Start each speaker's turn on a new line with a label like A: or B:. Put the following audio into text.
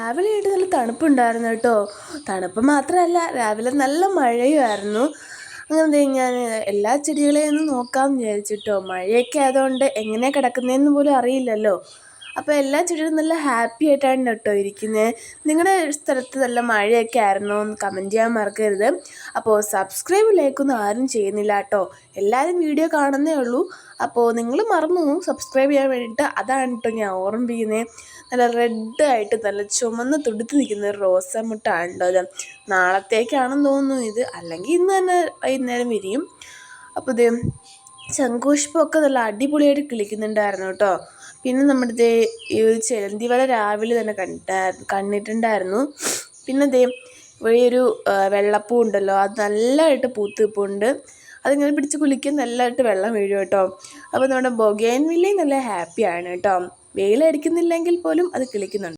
A: രാവിലെയായിട്ട് നല്ല തണുപ്പുണ്ടായിരുന്നു കേട്ടോ. തണുപ്പ് മാത്രമല്ല, രാവിലെ നല്ല മഴയുമായിരുന്നു. അങ്ങനെ ഞാൻ എല്ലാ ചെടികളെയും ഒന്ന് നോക്കാമെന്ന് വിചാരിച്ചിട്ടോ. മഴയൊക്കെ ആയതുകൊണ്ട് എങ്ങനെയാണ് കിടക്കുന്നതെന്ന് പോലും അറിയില്ലല്ലോ. അപ്പോൾ എല്ലാ ചെടികളും നല്ല ഹാപ്പി ആയിട്ടാണ് കേട്ടോ ഇരിക്കുന്നത്. നിങ്ങളുടെ സ്ഥലത്ത് നല്ല മഴയൊക്കെ ആയിരുന്നോ എന്ന് കമൻറ്റ് ചെയ്യാൻ മറക്കരുത്. അപ്പോൾ സബ്സ്ക്രൈബ് ലൈക്കൊന്നും ആരും ചെയ്യുന്നില്ല കേട്ടോ. എല്ലാവരും വീഡിയോ കാണുന്നേ ഉള്ളൂ. അപ്പോൾ നിങ്ങൾ മറന്നു സബ്സ്ക്രൈബ് ചെയ്യാൻ വേണ്ടിയിട്ട്. അതാണ് കേട്ടോ ഞാൻ ഓർമ്മിപ്പിക്കുന്നത്. നല്ല റെഡായിട്ട് നല്ല ചുമന്ന് തുടുത്ത് നിൽക്കുന്ന ഒരു റോസാമുട്ടാണ് കേട്ടോ ഇത്. നാളത്തേക്കാണെന്ന് തോന്നുന്നു ഇത്, അല്ലെങ്കിൽ ഇന്ന് തന്നെ വൈകുന്നേരം വിരിയും. അപ്പോൾ ഇത് ശംഖുപുഷ്പമൊക്കെ നല്ല അടിപൊളിയായിട്ട് കിളിക്കുന്നുണ്ടായിരുന്നു കേട്ടോ. പിന്നെ നമ്മുടെ ഈ ഒരു ചെലന്തി വല രാവിലെ തന്നെ കണ്ടിട്ടുണ്ടായിരുന്നു. പിന്നെ ഇവിടെ ഒരു വെള്ളപ്പൂ ഉണ്ടല്ലോ, അത് നല്ലതായിട്ട് പൂത്ത് നിൽപ്പുണ്ട്. അതിങ്ങനെ പിടിച്ച് കുലുക്കി നല്ലതായിട്ട് വെള്ളം വീഴും കേട്ടോ. അപ്പോൾ നമ്മുടെ ബൊഗെയിൻവില്ലയും നല്ല ഹാപ്പിയാണ് കേട്ടോ. വെയിലടിക്കുന്നില്ലെങ്കിൽ പോലും അത് കിളിക്കുന്നുണ്ട്.